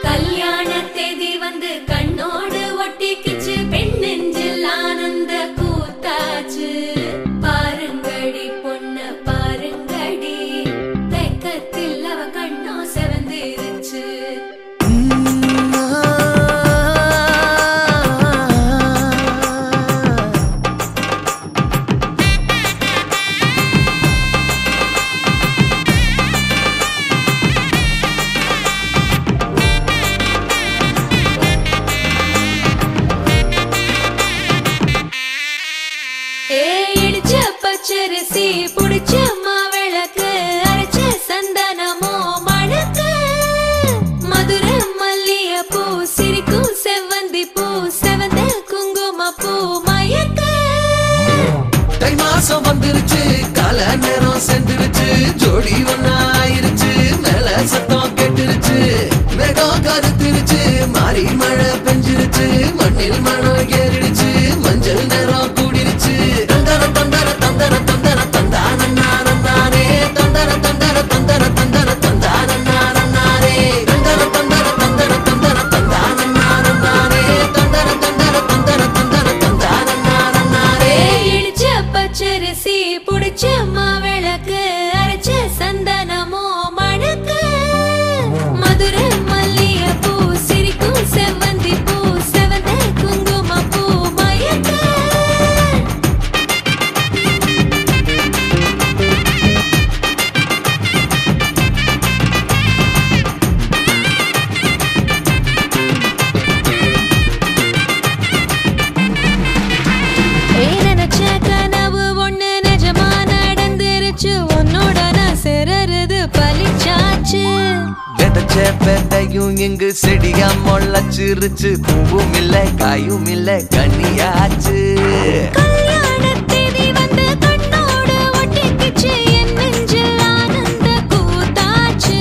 கல்யாண தேதி வந்து கண்ணோடு ஒட்டிக்கிச்சு, பெண் நெஞ்சில் ஆனந்த கூத்தாச்சு. பாருங்கடி பொண்ண பாருங்கடி, வெக்கத்தில் அவ கண்ணோ செவந்திருச்சு. இடிச்ச பச்சரிசி புடிச்ச மாவிளக்கு, அரைச்ச சந்தனமோ மணக்கு. மதுரை மல்லிய பூ சிரிக்கும் செவ்வந்தி பூ, செவந்த குங்கும பூ மயக்க. தை மாசம் வந்துருச்சு, கால நேரம் சென்றுருச்சு, ஜோடி ஒன்னா ஆயிருச்சு, மேல சத்தம் கேட்டுருச்சு. மேகம் கருத்துருச்சு, மாறி மழை பெஞ்சிருச்சு, மண்ணில் மனம் ஏறிடுச்சு, மஞ்சள் நேரம் கூடிருச்சு. தந்தர தந்தர தந்தர தந்தர தந்தானே, தந்தர தந்தர தந்தர தந்தர தந்தானே, தந்தர தந்தர தந்தர தந்தர தந்தானே, தந்தர தந்தர தந்தர தந்தர தந்தானே. இடிச்ச பச்சரிசி புடிச்ச மாவிளக்கு, அரைச்ச சந்தனமோ மணக்கு. மதுரை மல்லிய பூ சிரிக்கும் செவ்வந்தி பூ, செவந்த குங்கும பூ மயக்க. நினைச்ச கனவு ஒண்ணு நிஜமா நடந்துருச்சு, உன்னோட நான் சிறருது பலிச்சாச்சு. விதைச்ச விதையும் இங்கு செடியா முளைச்சிருச்சு, பூவும் இல்ல காயும் இல்ல கனியாச்சு. கல்யாண தேதி வந்து கண்ணோடு ஒட்டிக்கிச்சு, என் நெஞ்சில் ஆனந்த கூத்தாச்சு.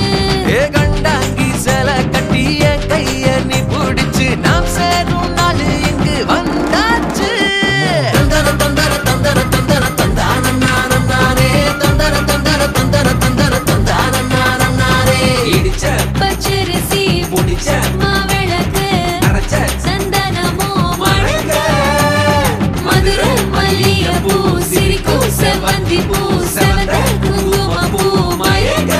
ஏ கண்டாங்கி சில கட்டி என் கைய நீ பிடிச்சு, நாம் சேரும் நாள் இங்கு வந்தாச்சு. தந்தர தந்தர தந்தர தந்தர தந்தானே, தந்தர தந்தர தந்தர தந்தர தந்தானே. இடிச்ச பச்சரிசி புடிச்ச மாவிளக்கு, அரைச்ச சந்தனமோ மணக்க. மதுரை மல்லிய பூ சிரிக்கும் செவ்வந்தி பூ, செவந்த குங்கும பூ மயக்க.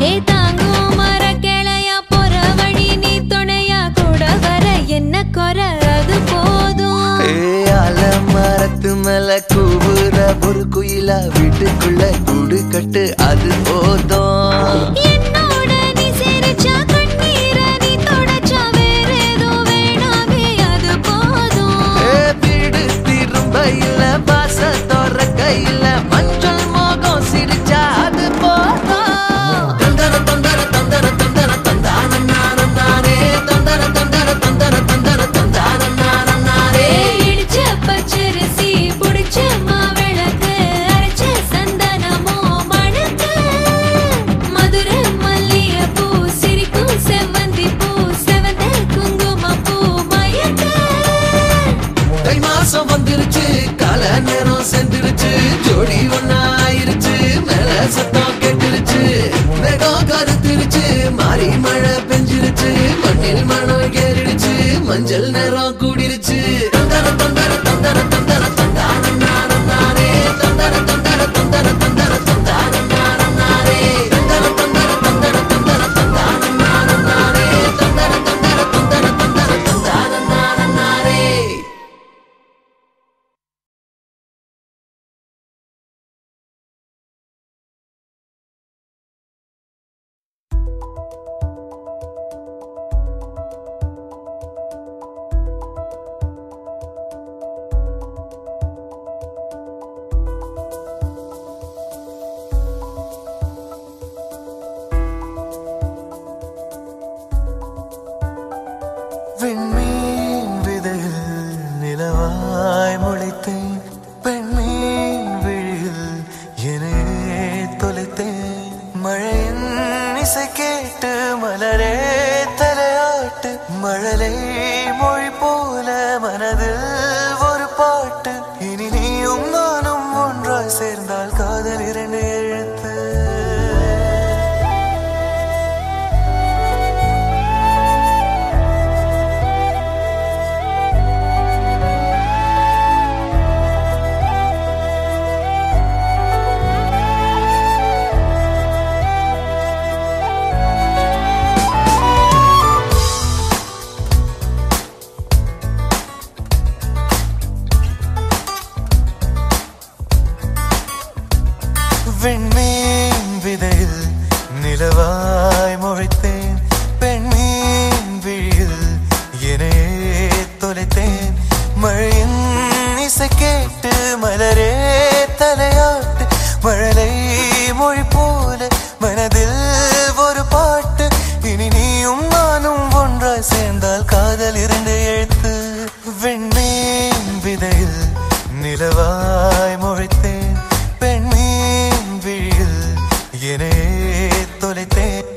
ஏ தாங்கும் மர கிளையா போற வழி, நீ துணையா கூட வர என்ன குறை அது போதும். மரத்து மேல கூவுற ஒரு குயிலா, வீட்டுக்குள்ள கூடு கட்டு அது போதும். என்னோட நீ சிரிச்சா கண்ணீர நீ தொடச்சா வேற ஏதோ வேணாமே அது போதும். வீடு திரும்ப இல்ல, பாச தோற கையில, மஞ்சள் மோகம் சிரிச்சா அது போதும். தந்தர தந்தர தந்தர தந்தர தந்தானே, தந்தர தந்தர தந்தர தந்தர தந்தானே. இடிச்ச பச்சரிசி புடிச்ச மாவிளக்கு, அரைச்ச சந்தனமோ மணக்க. இசை கேட்டு மலரே தலையாட்டு மழலை மொழி போல மனதில் ஒரு பாட்டு இனி நீயும் நானும் ஒன்றாய் சேர்ந்தால் காதல் இரண்டு எழுத்து வெண்மீன் விதையில் நிலவாய் முளைத்தேன் பெண்மீன் விழியில் என்னையே தொலைத்தேன் மழையின் இசை கேட்டு மலரே தலையாட்டு மழலை மொழி போல மனதில் ஒரு பாட்டு இனி நீயும் நானும் ஒன்றாய் சேர்ந்தால் காதல் இரண்டு எழுத்து வெண்மீன் விதையில் நிலவாய் முளைத்தேன் பெண்மீன் விழியில் என்னையே தொலைத்தேன்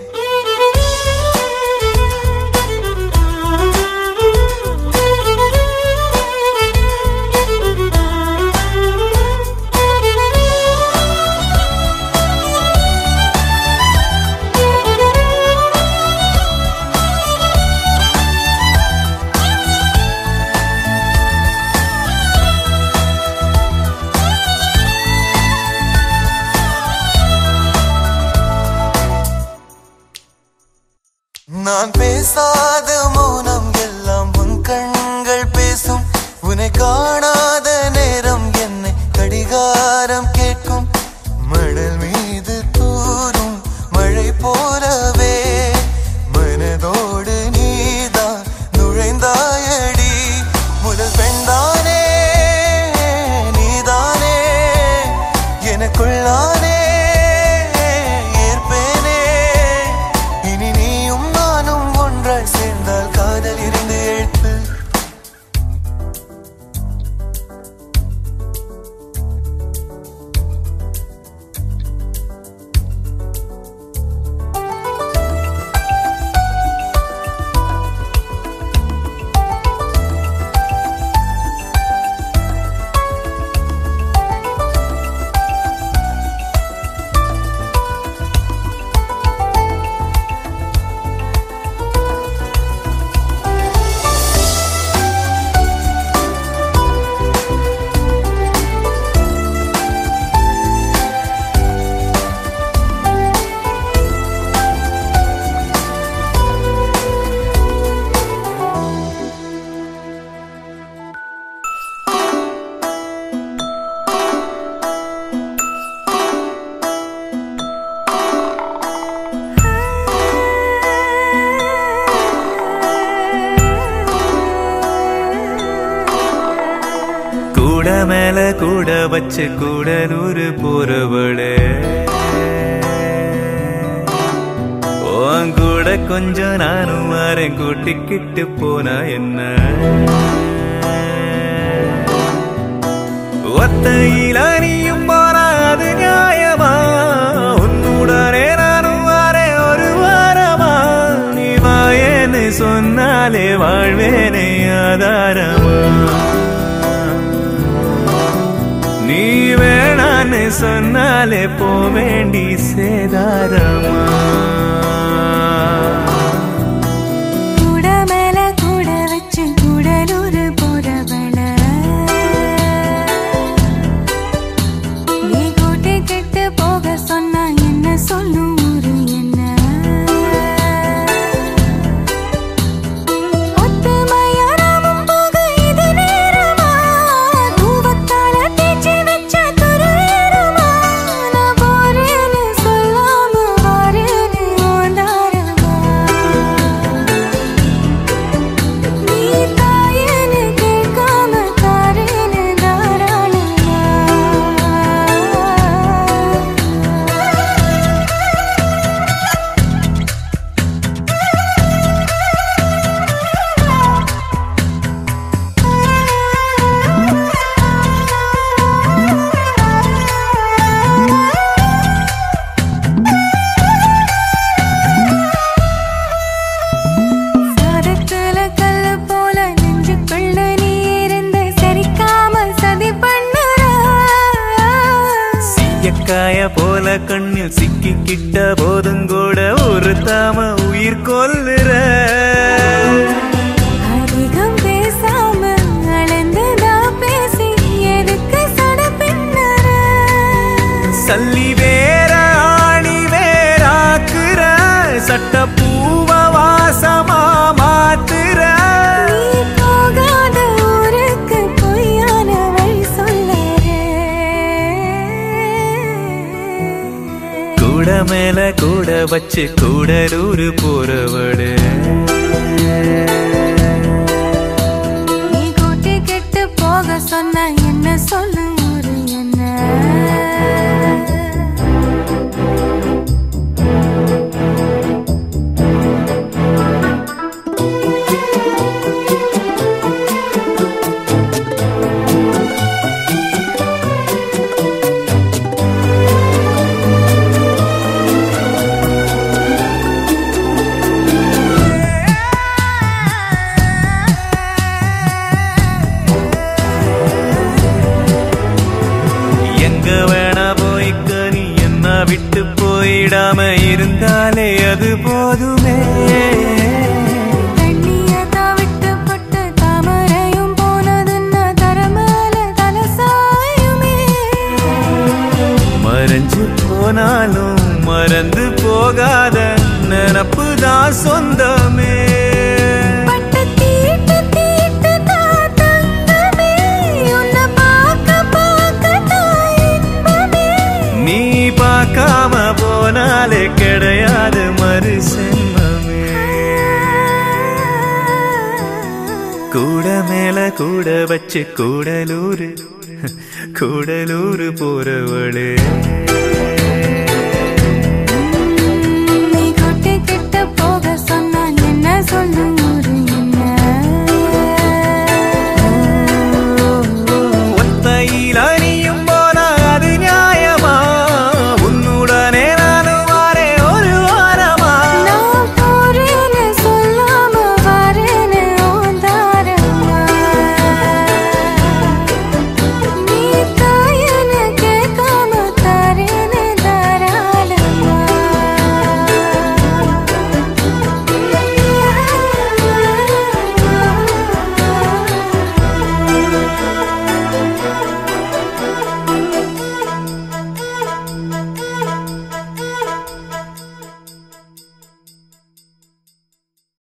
நான் பேசாத மௌனம் எல்லாம் உன் கண்கள் பேசும் உன்னை காணாத நேரம் என்னை கடிகாரம் கேட்கும் மணல் மீது தூரும் மழை போலவே மனதோடு நீதான் நுழைந்தாயடி முதல் பெண்தானே நீதானே எனக்குள்ளானே சேர்ந்தால் காதல் இரண்டு எழுத்து மேல கூட வச்சு கூடலூர் போறவளே கூட கொஞ்சம் நானும் வரேன் கூட்டிக்கிட்டு போனா என்ன ஒத்தையில நீயும் போனா அது நியாயமா உன்னுடனே நானும் வரேன் ஒரு வாரமா நீ வாயேன்னு சொன்னாலே வாழ்வேனே ஆதாரமா நீ வேணான்னு சொன்னாலே போ வேண்டி சேதாரமா கூட மேல கூட வச்சு கூடலூர் போறவள நீ கூட்டி கிட்டு போக சொன்னா என்ன சொல்லும் ஊரு என்ன சொல்லாம வரேன்னு போல கண்ணில் சிக்கிக்கிட்ட போதுங்கூட ஒரு தாம உயிர் கொல்லுற. அதிகம் பேசாம அளந்துதான் பேசி எதுக்கு சட பின்னற. சல்லி வேற ஆணி வேறாக்குற, சட்ட பூவ வாசமா மாத்துற. நீ போகாத ஊருக்கு பொய்யான வழி சொல்லுற. கூட மேல கூட வச்சு கூடலூரு போறவடு. நீ கூட்டி கெட்டு போக சொன்ன என்ன சொல்லு ஒரு என்ன. எங்க வேணா போய்க்க நீ என்ன விட்டு போயிடாம இருந்தாலே அது போதுமே. தண்ணியதான் விட்டு பட்டு தாமரையும் போனதுன்னா தரமேல தலசாயுமே. மறைஞ்சு போனாலும் மறந்து போகாத நினப்பு தான் சொந்தமே. பட்டு தீட்டு தீட்டு தான் தங்கமே, உன்னை பார்க்க பார்க்க தான் இன்பமே. நீ பார்க்காம போனாலே கிடையாது மறு சென்மமே. கூட மேல கூட வச்சு கூடலூரு கூடலூரு போறவளே.